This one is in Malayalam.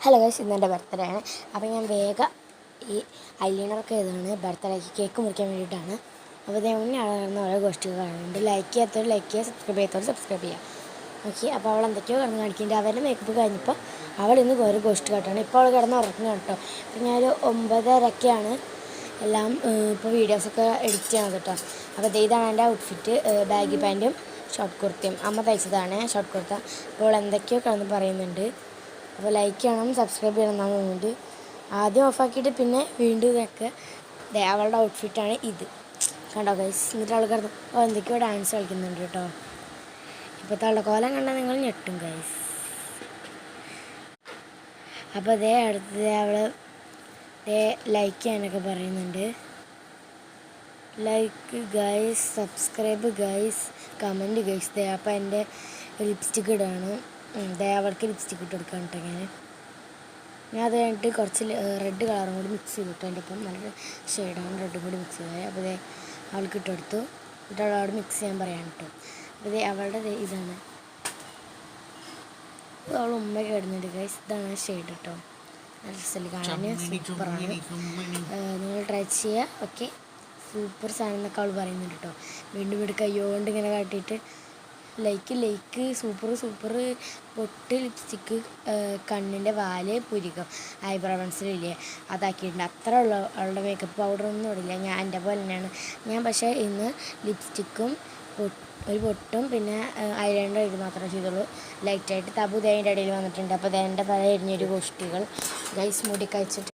ഹലോ ഗൈസ്, ഇന്നെൻ്റെ ബർത്ത്ഡേ ആണ്. അപ്പോൾ ഞാൻ വേഗം ഈ ഐലൈനറൊക്കെ ഇതാണ് ബർത്ത്ഡേക്ക് കേക്ക് മുറിക്കാൻ വേണ്ടിയിട്ടാണ്. അപ്പോൾ ഇതേ മുന്നേ നടന്ന ഓരോ ഗോഷ്ടികൾ കാണുന്നുണ്ട്. ലൈക്ക് ചെയ്യാത്തവർ ലൈക്ക് ചെയ്യുക, സബ്സ്ക്രൈബ് ചെയ്യാത്തവർ സബ്സ്ക്രൈബ് ചെയ്യുക. ഓക്കെ, അപ്പോൾ അവൾ എന്തൊക്കെയോ കിടന്ന് കാണിക്കുന്നുണ്ട്. അവരുടെ മേക്കപ്പ് കഴിഞ്ഞപ്പോൾ അവൾ ഇന്ന് ഒരു ഗോഷ്ടി കാട്ടാണ്. ഇപ്പോൾ അവൾ കിടന്ന് ഉറങ്ങുക കേട്ടോ. അപ്പോൾ ഞാനൊരു 9:30 എല്ലാം ഇപ്പോൾ വീഡിയോസൊക്കെ എഡിറ്റ് ചെയ്യണം കേട്ടോ. അപ്പോൾ ഇതാണ് എൻ്റെ ഔട്ട്ഫിറ്റ്. ബാഗി പാൻറ്റും ഷോർട്ട് കുർത്തിയും അമ്മ തയ്ച്ചതാണ് ഷോർട്ട് കുർത്ത. അപ്പോൾ എന്തൊക്കെയോ കിടന്ന് പറയുന്നുണ്ട്. അപ്പോൾ ലൈക്ക് ചെയ്യണം, സബ്സ്ക്രൈബ് ചെയ്യണം എന്നാണ് തോന്നുന്നുണ്ട്. ആദ്യം ഓഫാക്കിയിട്ട് പിന്നെ വീണ്ടും ഇതൊക്കെ അവളുടെ ഔട്ട്ഫിറ്റാണ് ഇത്. കണ്ടോ ഗൈസ്? എന്നിട്ട് അവൾ കിടന്ന് എന്തൊക്കെയോ ഡാൻസ് കളിക്കുന്നുണ്ട് കേട്ടോ. ഇപ്പോഴത്തെ അവളുടെ കോലം കണ്ടാൽ നിങ്ങൾ ഞെട്ടും ഗൈസ്. അപ്പോൾ അടുത്തത് അവൾ ലൈക്ക് ചെയ്യാനൊക്കെ പറയുന്നുണ്ട്. Like guys, subscribe guys, comment guys. അപ്പോൾ എൻ്റെ ലിപ്സ്റ്റിക്ക് ഇടാണ്. അവൾക്ക് ലിപ്സ്റ്റിക്ക് ഇട്ട് കൊടുക്കാൻ കേട്ടോ. ഞാൻ അത് കഴിഞ്ഞിട്ട് കുറച്ച് റെഡ് കളറും കൂടി മിക്സ് ചെയ്തിട്ട് എൻ്റെ ഇപ്പം നല്ല ഷെയ്ഡാണ്, റെഡും കൂടി മിക്സ് ചെയ്തത്. അപ്പോൾ അവൾക്ക് ഇട്ടെടുത്തു. എന്നിട്ട് അവളോട് മിക്സ് ചെയ്യാൻ പറയാൻ കേട്ടോ. അപ്പോൾ അവളുടെ ഇതാണ്. അവൾ ഉമ്മ കിടന്നിട്ട് ഗൈസ്. ഇതാണ് ഷെയ്ഡ് കേട്ടോ. നല്ല രസമല്ലേ കാണാൻ, സൂപ്പറാണ്. നിങ്ങൾ ട്രൈ ചെയ്യുക. ഓക്കെ, സൂപ്പർ സാധനം എന്നൊക്കെ അവൾ പറയുന്നുണ്ട് കേട്ടോ. വീണ്ടും വീണ്ടും കയ്യോണ്ട് ഇങ്ങനെ കാട്ടിയിട്ട് ലൈക്ക് സൂപ്പർ പൊട്ട്, ലിപ്സ്റ്റിക്ക്, കണ്ണിൻ്റെ വാല്, പുരികം, ഐബ്രോ പെൻസിലില്ലേ അതാക്കിയിട്ടുണ്ട്. അത്ര ഉള്ള അവളുടെ മേക്കപ്പ് പൗഡറൊന്നും ഇടില്ല. ഞാൻ എൻ്റെ പോലെ തന്നെയാണ്. ഞാൻ പക്ഷേ ഇന്ന് ലിപ്സ്റ്റിക്കും ഒരു പൊട്ടും പിന്നെ ഐലൈനർ ഇത് മാത്രമേ ചെയ്തുള്ളൂ. ലൈറ്റായിട്ട് തബു അതിൻ്റെ ഇടയിൽ വന്നിട്ടുണ്ട്. അപ്പോൾ എൻ്റെ തല എരിഞ്ഞൊരു ഗോഷ്ടികൾ ഗൈസ് മുടി കഴിച്ചിട്ട്